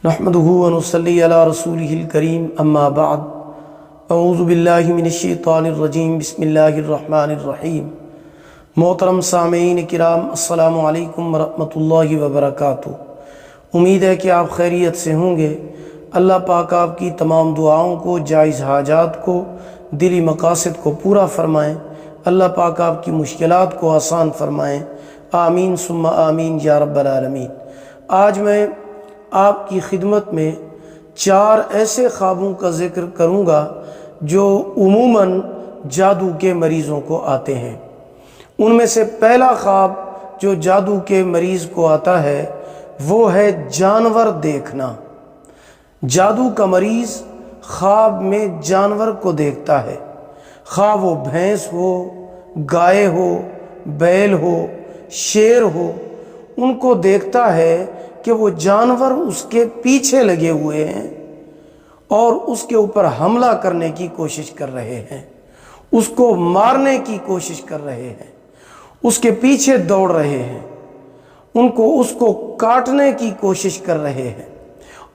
نحمدہ ونصلی علی رسولہ الکریم اما بعد اعوذ باللہ من الشیطان الرجیم بسم اللہ الرحمن الرحیم۔ محترم سامعین کرام، السلام علیکم ورحمۃ اللہ وبرکاتہ۔ امید ہے کہ آپ خیریت سے ہوں گے۔ اللہ پاک آپ کی تمام دعاؤں کو، جائز حاجات کو، دلی مقاصد کو پورا فرمائیں۔ اللہ پاک آپ کی مشکلات کو آسان فرمائیں۔ آمین ثم آمین یا رب العالمین۔ آج میں آپ کی خدمت میں 4 ایسے خوابوں کا ذکر کروں گا جو عموماً جادو کے مریضوں کو آتے ہیں۔ ان میں سے پہلا خواب جو جادو کے مریض کو آتا ہے وہ ہے جانور دیکھنا۔ جادو کا مریض خواب میں جانور کو دیکھتا ہے، خواہ وہ بھینس ہو، گائے ہو، بیل ہو، شیر ہو، ان کو دیکھتا ہے کہ وہ جانور اس کے پیچھے لگے ہوئے ہیں اور اس کے اوپر حملہ کرنے کی کوشش کر رہے ہیں، اس کو مارنے کی کوشش کر رہے ہیں، اس کے پیچھے دوڑ رہے ہیں، اس کو کاٹنے کی کوشش کر رہے ہیں،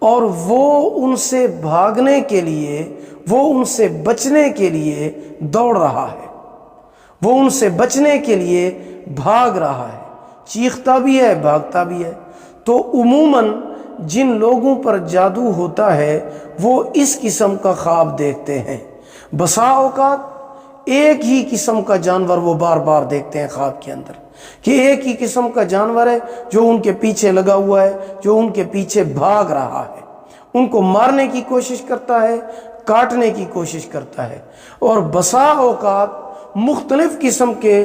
اور وہ ان سے بھاگنے کے لیے، وہ ان سے بچنے کے لیے دوڑ رہا ہے، وہ ان سے بچنے کے لیے بھاگ رہا ہے، چیختا بھی ہے، بھاگتا بھی ہے۔ تو عموماً جن لوگوں پر جادو ہوتا ہے وہ اس قسم کا خواب دیکھتے ہیں۔ بسا اوقات ایک ہی قسم کا جانور وہ بار بار دیکھتے ہیں خواب کے اندر، کہ ایک ہی قسم کا جانور ہے جو ان کے پیچھے لگا ہوا ہے، جو ان کے پیچھے بھاگ رہا ہے، ان کو مارنے کی کوشش کرتا ہے، کاٹنے کی کوشش کرتا ہے۔ اور بسا اوقات مختلف قسم کے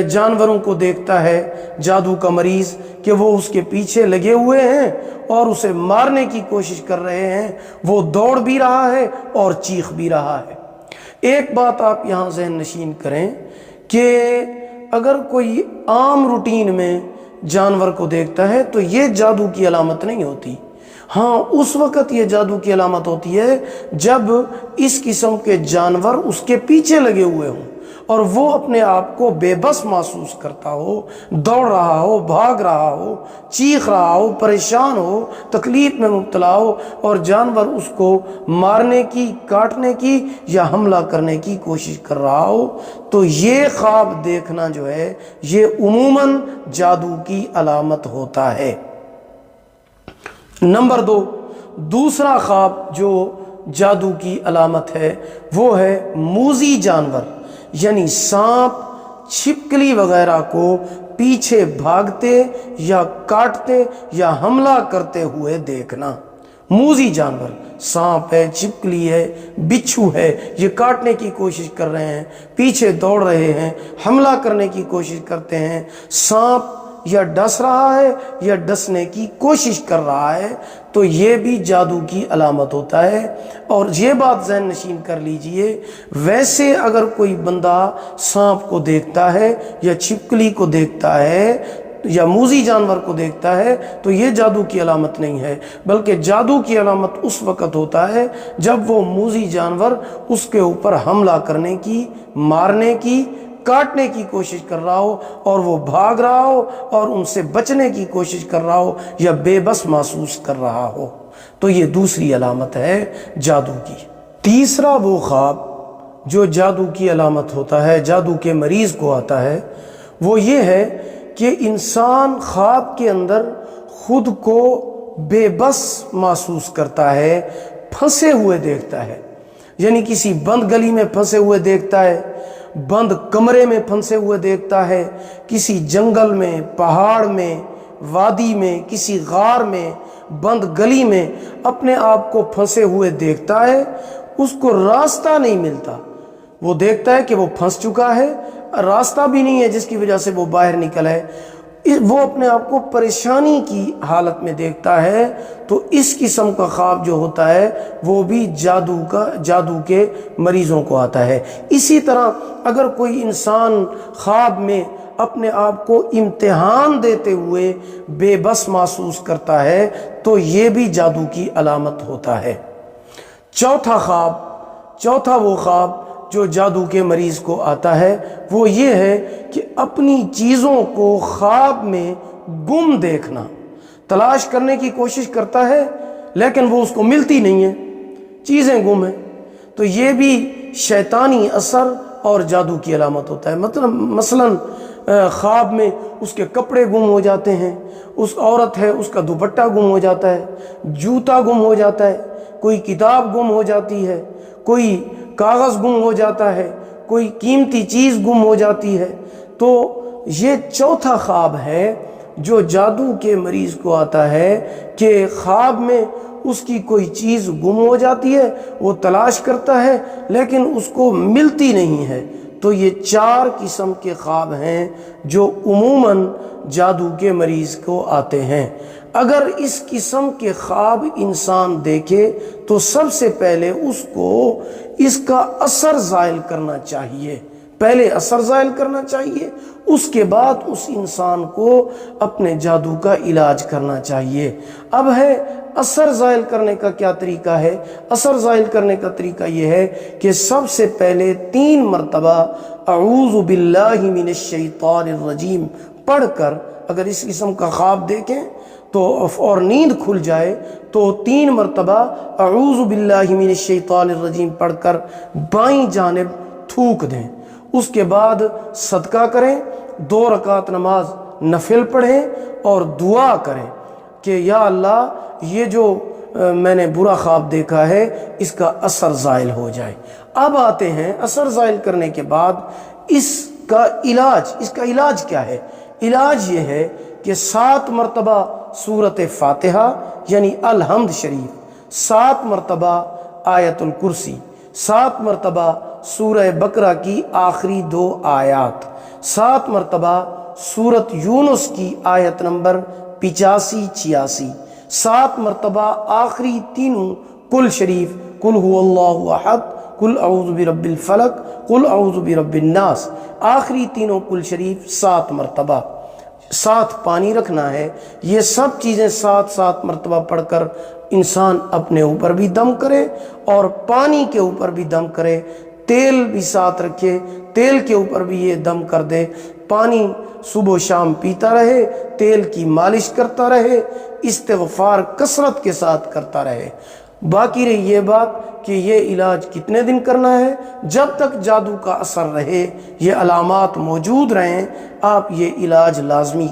جانوروں کو دیکھتا ہے جادو کا مریض، کہ وہ اس کے پیچھے لگے ہوئے ہیں اور اسے مارنے کی کوشش کر رہے ہیں، وہ دوڑ بھی رہا ہے اور چیخ بھی رہا ہے۔ ایک بات آپ یہاں ذہن نشین کریں کہ اگر کوئی عام روٹین میں جانور کو دیکھتا ہے تو یہ جادو کی علامت نہیں ہوتی۔ ہاں، اس وقت یہ جادو کی علامت ہوتی ہے جب اس قسم کے جانور اس کے پیچھے لگے ہوئے ہوں اور وہ اپنے آپ کو بے بس محسوس کرتا ہو، دوڑ رہا ہو، بھاگ رہا ہو، چیخ رہا ہو، پریشان ہو، تکلیف میں مبتلا ہو، اور جانور اس کو مارنے کی، کاٹنے کی یا حملہ کرنے کی کوشش کر رہا ہو، تو یہ خواب دیکھنا جو ہے یہ عموماً جادو کی علامت ہوتا ہے۔ نمبر 2، دوسرا خواب جو جادو کی علامت ہے وہ ہے موذی جانور، یعنی سانپ، چھپکلی وغیرہ کو پیچھے بھاگتے یا کاٹتے یا حملہ کرتے ہوئے دیکھنا۔ موذی جانور، سانپ ہے، چھپکلی ہے، بچھو ہے، یہ کاٹنے کی کوشش کر رہے ہیں، پیچھے دوڑ رہے ہیں، حملہ کرنے کی کوشش کرتے ہیں۔ سانپ یا ڈس رہا ہے یا ڈسنے کی کوشش کر رہا ہے تو یہ بھی جادو کی علامت ہوتا ہے۔ اور یہ بات ذہن نشین کر لیجئے، ویسے اگر کوئی بندہ سانپ کو دیکھتا ہے یا چھپکلی کو دیکھتا ہے یا موذی جانور کو دیکھتا ہے تو یہ جادو کی علامت نہیں ہے، بلکہ جادو کی علامت اس وقت ہوتا ہے جب وہ موذی جانور اس کے اوپر حملہ کرنے کی، مارنے کی، کاٹنے کی کوشش کر رہا ہو اور وہ بھاگ رہا ہو اور ان سے بچنے کی کوشش کر رہا ہو یا بے بس محسوس کر رہا ہو، تو یہ دوسری علامت ہے جادو کی۔ تیسرا وہ خواب جو جادو کی علامت ہوتا ہے، جادو کے مریض کو آتا ہے، وہ یہ ہے کہ انسان خواب کے اندر خود کو بے بس محسوس کرتا ہے، پھنسے ہوئے دیکھتا ہے، یعنی کسی بند گلی میں پھنسے ہوئے دیکھتا ہے، بند کمرے میں پھنسے ہوئے دیکھتا ہے، کسی جنگل میں، پہاڑ میں، وادی میں، کسی غار میں، بند گلی میں اپنے آپ کو پھنسے ہوئے دیکھتا ہے، اس کو راستہ نہیں ملتا۔ وہ دیکھتا ہے کہ وہ پھنس چکا ہے، راستہ بھی نہیں ہے جس کی وجہ سے وہ باہر نکل ہے، وہ اپنے آپ کو پریشانی کی حالت میں دیکھتا ہے۔ تو اس قسم کا خواب جو ہوتا ہے وہ بھی جادو کے مریضوں کو آتا ہے۔ اسی طرح اگر کوئی انسان خواب میں اپنے آپ کو امتحان دیتے ہوئے بے بس محسوس کرتا ہے تو یہ بھی جادو کی علامت ہوتا ہے۔ چوتھا وہ خواب جو جادو کے مریض کو آتا ہے وہ یہ ہے کہ اپنی چیزوں کو خواب میں گم دیکھنا۔ تلاش کرنے کی کوشش کرتا ہے لیکن وہ اس کو ملتی نہیں ہیں، چیزیں گم ہیں۔ تو یہ بھی شیطانی اثر اور جادو کی علامت ہوتا ہے۔ مثلاً خواب میں اس کے کپڑے گم ہو جاتے ہیں، اس عورت ہے اس کا دوپٹہ گم ہو جاتا ہے، جوتا گم ہو جاتا ہے، کوئی کتاب گم ہو جاتی ہے، کوئی کاغذ گم ہو جاتا ہے، کوئی قیمتی چیز گم ہو جاتی ہے۔ تو یہ چوتھا خواب ہے جو جادو کے مریض کو آتا ہے کہ خواب میں اس کی کوئی چیز گم ہو جاتی ہے، وہ تلاش کرتا ہے لیکن اس کو ملتی نہیں ہے۔ تو یہ 4 قسم کے خواب ہیں جو عموماً جادو کے مریض کو آتے ہیں۔ اگر اس قسم کے خواب انسان دیکھے تو سب سے پہلے اس کو اس کا اثر زائل کرنا چاہیے، پہلے اثر زائل کرنا چاہیے، اس کے بعد اس انسان کو اپنے جادو کا علاج کرنا چاہیے۔ اب ہے اثر زائل کرنے کا کیا طریقہ ہے؟ اثر زائل کرنے کا طریقہ یہ ہے کہ سب سے پہلے 3 مرتبہ اعوذ باللہ من الشیطان الرجیم پڑھ کر اگر اس قسم کا خواب دیکھیں تو اور نیند کھل جائے تو 3 مرتبہ اعوذ باللہ من الشیطان الرجیم پڑھ کر بائیں جانب تھوک دیں۔ اس کے بعد صدقہ کریں، 2 رکعت نماز نفل پڑھیں اور دعا کریں کہ یا اللہ یہ جو میں نے برا خواب دیکھا ہے اس کا اثر زائل ہو جائے۔ اب آتے ہیں اثر زائل کرنے کے بعد اس کا علاج کیا ہے؟ علاج یہ ہے کہ 7 مرتبہ سورۃ فاتحہ یعنی الحمد شریف، 7 مرتبہ آیت الکرسی، 7 مرتبہ سورہ بقرہ کی آخری 2 آیات، 7 مرتبہ سورۃ یونس کی آیت نمبر 85-86، 7 مرتبہ آخری 3 کل شریف، قل هو اللہ احد، قل اعوذ برب الفلق، قل اعوذ برب الناس، آخری 3 کل شریف 7 مرتبہ۔ ساتھ پانی رکھنا ہے۔ یہ سب چیزیں 7 مرتبہ پڑھ کر انسان اپنے اوپر بھی دم کرے اور پانی کے اوپر بھی دم کرے، تیل بھی ساتھ رکھے، تیل کے اوپر بھی یہ دم کر دے، پانی صبح و شام پیتا رہے، تیل کی مالش کرتا رہے، استغفار کثرت کے ساتھ کرتا رہے۔ باقی رہی یہ بات کہ یہ علاج کتنے دن کرنا ہے؟ جب تک جادو کا اثر رہے، یہ علامات موجود رہیں، آپ یہ علاج لازمی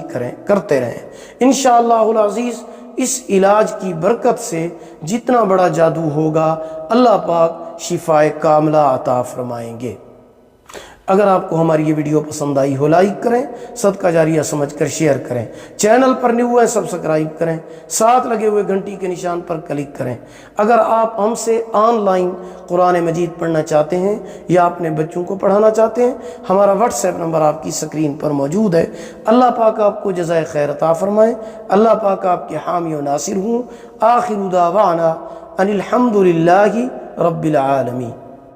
کرتے رہیں۔ انشاءاللہ العزیز اس علاج کی برکت سے جتنا بڑا جادو ہوگا اللہ پاک شفائے کاملہ عطا فرمائیں گے۔ اگر آپ کو ہماری یہ ویڈیو پسند آئی ہو لائک کریں، صدقہ جاریہ سمجھ کر شیئر کریں، چینل پر نیو ہے سبسکرائب کریں، ساتھ لگے ہوئے گھنٹی کے نشان پر کلک کریں۔ اگر آپ ہم سے آن لائن قرآن مجید پڑھنا چاہتے ہیں یا اپنے بچوں کو پڑھانا چاہتے ہیں، ہمارا واٹس ایپ نمبر آپ کی سکرین پر موجود ہے۔ اللہ پاک آپ کو جزائے خیر عطا فرمائے، اللہ پاک آپ کے حامی و ناصر ہوں۔ آخر دعوانا ان الحمد للہ رب العالمین۔